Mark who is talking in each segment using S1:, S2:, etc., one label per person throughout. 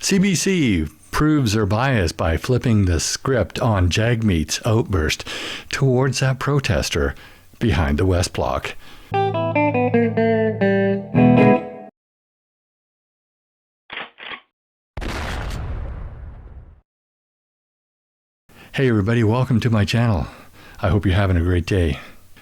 S1: CBC proves her bias by flipping the script on Jagmeet's outburst towards that protester behind the West Block. Hey everybody, welcome to my channel. I hope you're having a great day.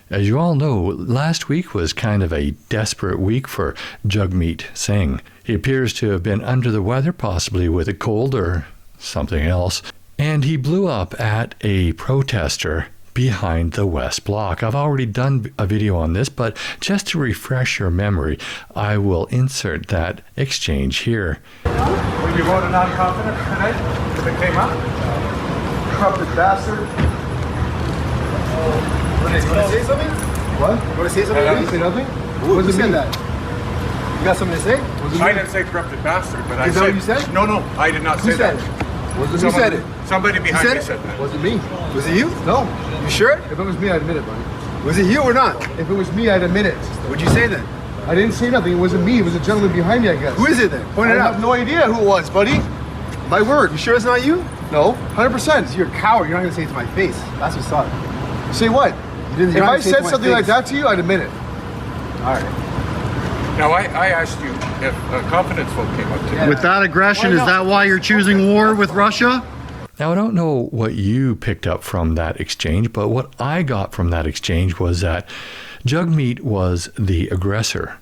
S1: As you all know, last week was kind of a desperate week for Jagmeet Singh. He appears to have been under the weather, possibly with a cold or something else, and he blew up at a protester behind the West Block. I've already done a video on this, but just to refresh your memory, I will insert that exchange here.
S2: Will you vote a non-confidence today if it came up? Corrupted bastard.
S3: Want to say something?
S2: What?
S3: Want to say something?
S2: I didn't say nothing.
S3: Who said that? You got something to say?
S2: I didn't say corrupted bastard, but I
S3: said... Is that what you said?
S2: No, I did not say that.
S3: Who said it?
S2: Somebody behind me said that.
S3: Was it me? Was it you?
S2: No.
S3: You sure?
S2: If it was me, I'd admit it, buddy.
S3: Was it you or not?
S2: If it was me, I'd admit it.
S3: What'd you say then?
S2: I didn't say nothing. It wasn't me. It was a gentleman behind me, I guess.
S3: Who is it then? Point it out.
S2: I have no idea who it was, buddy.
S3: My word. You sure it's not you?
S2: No, 100%.
S3: You're a coward. You're not going to say it to my face. That's what's up.
S2: Say what? If I said something like that to you, I'd admit it.
S3: All right.
S2: Now, I asked you if a confidence vote came up today.
S4: With that aggression, is that why you're choosing war with Russia?
S1: Now, I don't know what you picked up from that exchange, but what I got from that exchange was that Jagmeet was the aggressor.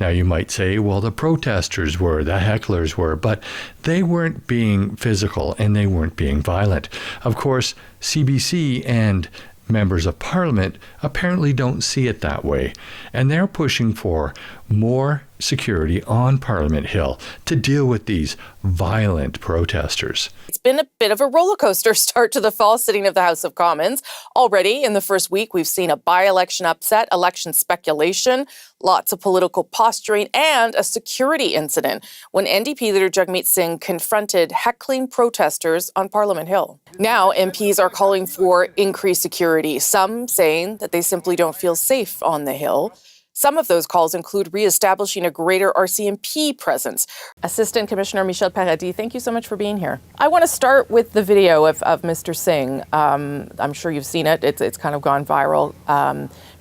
S1: Now, you might say, well, the protesters were, the hecklers were, but they weren't being physical and they weren't being violent. Of course, CBC and members of Parliament apparently don't see it that way, and they're pushing for more security on Parliament Hill to deal with these violent protesters.
S5: It's been a bit of a roller coaster start to the fall sitting of the House of Commons. Already in the first week, we've seen a by-election upset, election speculation, lots of political posturing, and a security incident when NDP leader Jagmeet Singh confronted heckling protesters on Parliament Hill. Now, MPs are calling for increased security, some saying that they simply don't feel safe on the Hill. Some of those calls include re-establishing a greater RCMP presence. Assistant Commissioner Michel Paradis, thank you so much for being here. I want to start with the video of Mr. Singh. I'm sure you've seen it. It's kind of gone viral.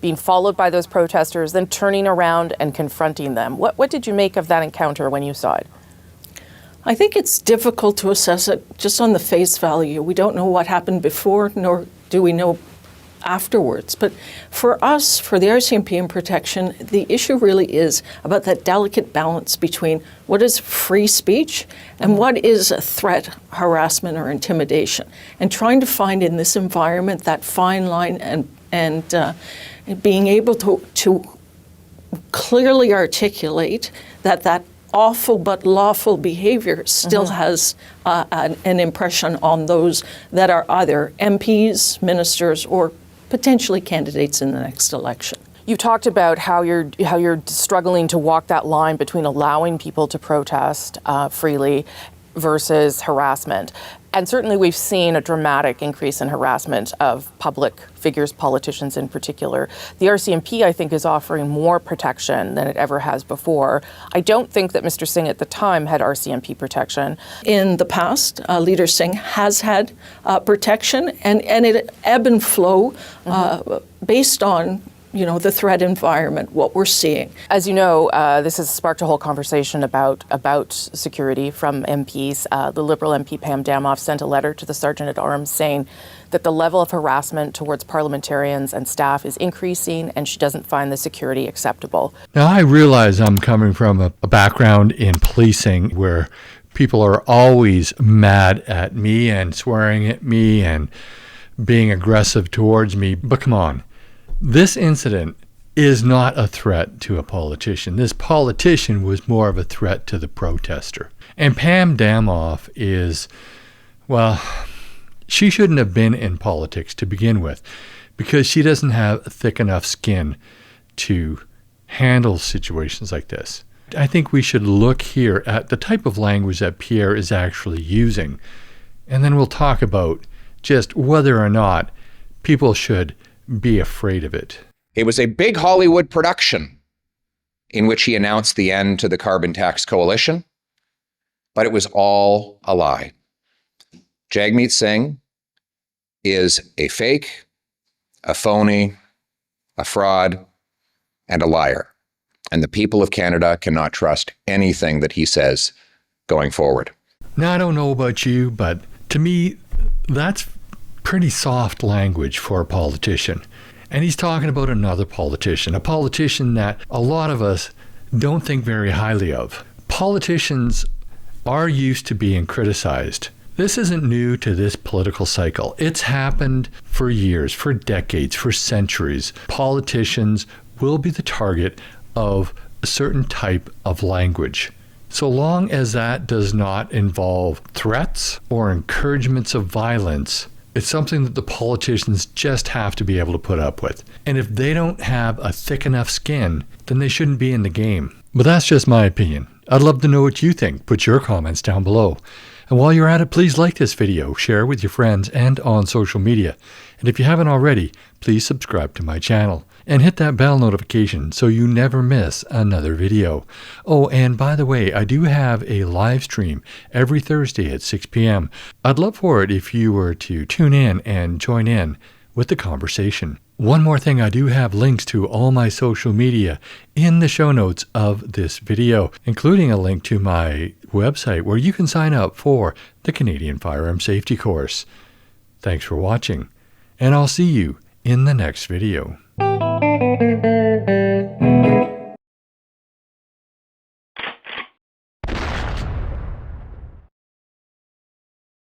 S5: Being followed by those protesters, then turning around and confronting them. What did you make of that encounter when you saw it?
S6: I think it's difficult to assess it just on the face value. We don't know what happened before, nor do we know afterwards. But for us, for the RCMP and protection, the issue really is about that delicate balance between what is free speech and what is a threat, harassment, or intimidation. And trying to find in this environment that fine line and being able to clearly articulate that awful but lawful behavior still has an impression on those that are either MPs, ministers, or potentially candidates in the next election.
S5: You talked about how you're struggling to walk that line between allowing people to protest freely versus harassment. And certainly we've seen a dramatic increase in harassment of public figures, politicians in particular. The RCMP, I think, is offering more protection than it ever has before. I don't think that Mr. Singh at the time had RCMP protection.
S6: In the past, Leader Singh has had protection, and it ebb and flow based on the threat environment, what we're seeing.
S5: As you know, this has sparked a whole conversation about security from MPs. The Liberal MP Pam Damoff sent a letter to the Sergeant-at-Arms saying that the level of harassment towards parliamentarians and staff is increasing, and she doesn't find the security acceptable.
S1: Now, I realize I'm coming from a background in policing where people are always mad at me and swearing at me and being aggressive towards me, but come on. This incident is not a threat to a politician. This politician was more of a threat to the protester. And Pam Damoff is, well, she shouldn't have been in politics to begin with because she doesn't have thick enough skin to handle situations like this. I think we should look here at the type of language that Pierre is actually using, and then we'll talk about just whether or not people should be afraid of it.
S7: It was a big Hollywood production in which he announced the end to the carbon tax coalition, but it was all a lie. Jagmeet Singh is a fake, a phony, a fraud, and a liar. And the people of Canada cannot trust anything that he says going forward.
S1: Now, I don't know about you, but to me, that's pretty soft language for a politician. And he's talking about another politician, a politician that a lot of us don't think very highly of. Politicians are used to being criticized. This isn't new to this political cycle. It's happened for years, for decades, for centuries. Politicians will be the target of a certain type of language. So long as that does not involve threats or encouragements of violence, it's something that the politicians just have to be able to put up with. And if they don't have a thick enough skin, then they shouldn't be in the game. But that's just my opinion. I'd love to know what you think. Put your comments down below. And while you're at it, please like this video, share with your friends and on social media. And if you haven't already, please subscribe to my channel and hit that bell notification so you never miss another video. Oh, and by the way, I do have a live stream every Thursday at 6 p.m. I'd love for it if you were to tune in and join in with the conversation. One more thing, I do have links to all my social media in the show notes of this video, including a link to my website where you can sign up for the Canadian Firearm Safety course. Thanks for watching, and I'll see you in the next video.